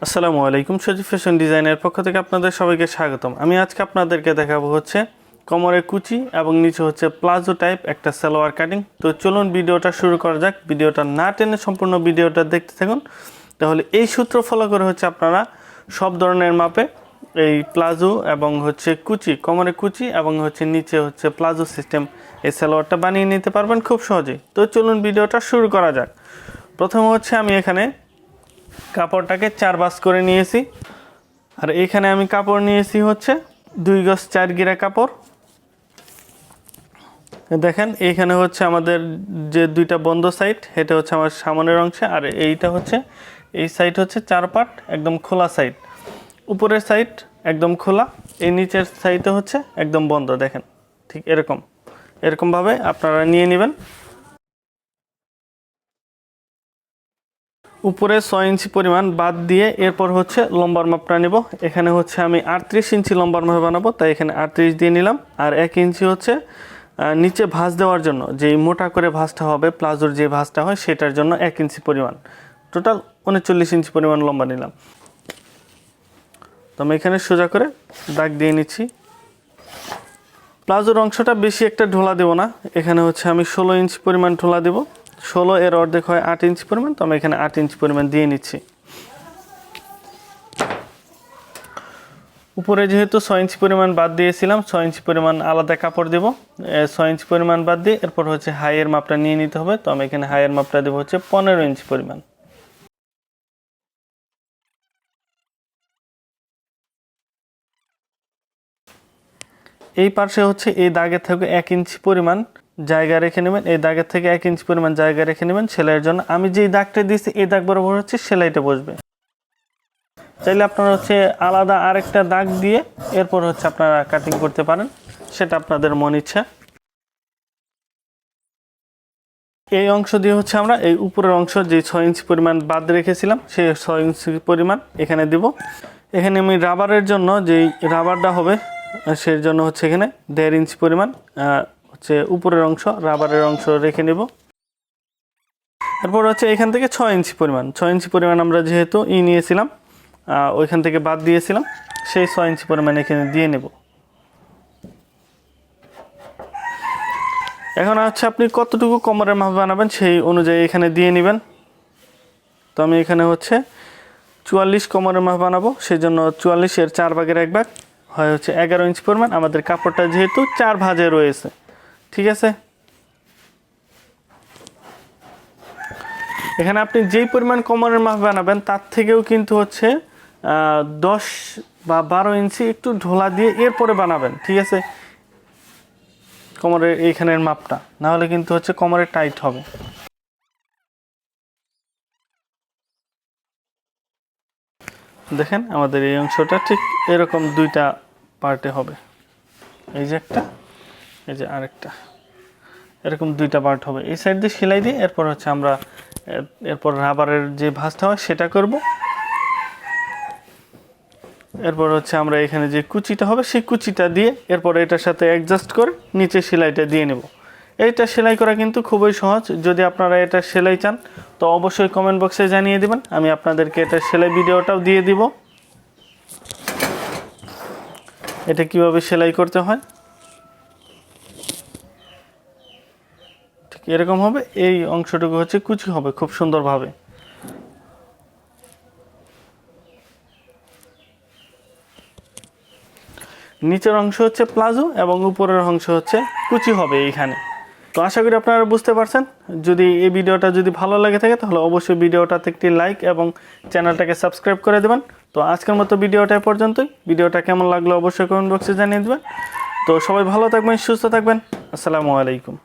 আসসালামু আলাইকুম। সজীব ফ্যাশন ডিজাইনের পক্ষ থেকে আপনাদের সবাইকে স্বাগতম। আমি আজকে আপনাদেরকে দেখাবো হচ্ছে কোমরে কুচি এবং নিচে হচ্ছে প্লাজো টাইপ একটা সালোয়ার কাটিং। তো চলুন ভিডিওটা শুরু করা যাক। ভিডিওটা না টেনে সম্পূর্ণ ভিডিওটা দেখতে থাকুন, তাহলে এই সূত্র ফলো করে হচ্ছে আপনারা সব ধরনের মাপে এই প্লাজো এবং হচ্ছে কুচি, কোমরে কুচি এবং হচ্ছে নিচে হচ্ছে প্লাজো সিস্টেম এই সালোয়ারটা বানিয়ে নিতে পারবেন খুব সহজেই। তো চলুন ভিডিওটা শুরু করা যাক। প্রথমে হচ্ছে আমি এখানে কাপড়টাকে 4 ভাঁজ করে নিয়েছি, আর এইখানে আমি কাপড় নিয়েছি হচ্ছে 2 গজ 4 গিরা কাপড়। দেখেন এইখানে হচ্ছে আমাদের যে দুইটা বন্ধ সাইড, এটা হচ্ছে আমার সামনের অংশে, আর এইটা হচ্ছে এই সাইড হচ্ছে 4 পার্ট একদম খোলা সাইড। উপরের সাইড একদম খোলা, এই নিচের সাইডে হচ্ছে একদম বন্ধ। দেখেন ঠিক এরকমভাবে আপনারা নিয়ে নেবেন। উপরে 6 ইঞ্চি পরিমাণ বাদ দিয়ে এরপর হচ্ছে লম্বার মাপটা নেব। এখানে হচ্ছে আমি 38 ইঞ্চি লম্বার মাপ বানাবো, তাই এখানে 38 দিয়ে নিলাম। আর 1 ইঞ্চি হচ্ছে নিচে ভাঁজ দেওয়ার জন্য, যেই মোটা করে ভাঁজটা হবে প্লাজোর যে ভাঁজটা হয় সেটার জন্য 1 ইঞ্চি পরিমাণ, টোটাল 39 ইঞ্চি পরিমাণ লম্বা নিলাম। তো আমি এখানে সোজা করে দাগ দিয়ে নিচ্ছি। প্লাজোর অংশটা বেশি একটা ঢোলা দেব না, এখানে হচ্ছে আমি 16 ইঞ্চি পরিমাণ ঢোলা দেব। 16 এর অর্ধেক হয় 8 ইঞ্চি পরিমাণ, তো আমি এখানে 8 ইঞ্চি পরিমাণ দিয়ে নিচ্ছি। উপরে যেহেতু 6 ইঞ্চি পরিমাণ বাদ দিয়েছিলাম, 6 ইঞ্চি পরিমাণ আলাদা কাপড় দেব। 6 ইঞ্চি পরিমাণ বাদ দিয়ে এরপর হচ্ছে হাইয়ের মাপটা নিয়ে নিতে হবে। তো আমি এখানে হাইয়ের মাপটা দেবো হচ্ছে 15 ইঞ্চি পরিমাণ। এই পাশে হচ্ছে এই দাগের থেকে 1 ইঞ্চি পরিমাণ জায়গা রেখে নেবেন। এই দাগের থেকে 1 ইঞ্চি পরিমাণ জায়গা রেখে নেবেন সেলাইয়ের জন্য। আমি যেই দাগটা দিয়েছি এই দাগ বরাবর হচ্ছে সেলাইটা বসবে। চাইলে আপনারা হচ্ছে আলাদা আরেকটা দাগ দিয়ে এরপর হচ্ছে আপনারা কাটিং করতে পারেন, সেটা আপনাদের মন ইচ্ছা। এই অংশ দিয়ে হচ্ছে আমরা এই উপরের অংশ যে 6 ইঞ্চি পরিমাণ বাদ রেখেছিলাম সেই 6 ইঞ্চি পরিমাণ এখানে দিব। এখানে আমি রাবারের জন্য যেই রাবারটা হবে সেই জন্য হচ্ছে এখানে 1.5 ইঞ্চি পরিমাণ হচ্ছে উপরের অংশ রাবারের অংশ রেখে নেব। এরপর হচ্ছে এখান থেকে 6 ইঞ্চি পরিমাণ আমরা যেহেতু নিয়েছিলাম, ওইখান থেকে বাদ দিয়েছিলাম, সেই 6 ইঞ্চি পরিমাণ এখানে দিয়ে নেব। এখন হচ্ছে আপনি কতটুকু কোমরের মাপ বানাবেন সেই অনুযায়ী এখানে দিয়ে নেবেন। তো আমি এখানে হচ্ছে 44 কোমরের মাপ বানাবো, সেই জন্য 44 এর 4 ভাগের 1 ভাগ হয় হচ্ছে 11 ইঞ্চি পরিমাণ। আমাদের কাপড়টা যেহেতু 4 ভাঁজে রয়েছে, ঠিক আছে। এখানে আপনি যেই পরিমাণ কোমরের মাপ বানাবেন তার থেকেও কিন্তু হচ্ছে 10 বা 12 ইঞ্চি একটু ঢোলা দিয়ে এরপরে বানাবেন, ঠিক আছে, কোমরের এইখানের মাপটা, না হলে কিন্তু হচ্ছে কোমরে টাইট হবে। দেখেন আমাদের এই অংশটা ঠিক এরকম দুইটা পার্টে হবে, এই যে একটা, এই যে আরেকটা, এরকম দুইটা পার্ট হবে। এই সাইড দিয়ে সেলাই দিয়ে এরপর হচ্ছে আমরা এরপর রাবারের যে ভাঁজটা হয় সেটা করব। এরপর হচ্ছে আমরা এখানে যে কুচিটা হবে সেই কুচিটা দিয়ে এরপর এটার সাথে অ্যাডজাস্ট করে নিচে সেলাইটা দিয়ে নেব। এইটা সেলাই করা কিন্তু খুবই সহজ। যদি আপনারা এটা সেলাই চান তো অবশ্যই কমেন্ট বক্সে জানিয়ে দেবেন, আমি আপনাদেরকে এটা সেলাই ভিডিওটাও দিয়ে দিব, এটা কিভাবে সেলাই করতে হয়। ঠিক এরকম হবে, এই অংশটুকু হচ্ছে কুচি হবে খুব সুন্দরভাবে। নিচের অংশ হচ্ছে প্লাজো এবং উপরের অংশ হচ্ছে কুচি হবে এইখানে। তো আশা করি আপনারা বুঝতে পারছেন। যদি এই ভিডিওটা যদি ভালো লাগে থাকে তাহলে অবশ্যই ভিডিওটাতে একটি লাইক এবং চ্যানেলটাকে সাবস্ক্রাইব করে দেবেন। তো আজকের মতো ভিডিওটা পর্যন্তই। ভিডিওটা কেমন লাগলো অবশ্যই কমেন্ট বক্সে জানিয়ে দেবেন। তো সবাই ভালো থাকবেন, সুস্থ থাকবেন। আসসালামু আলাইকুম।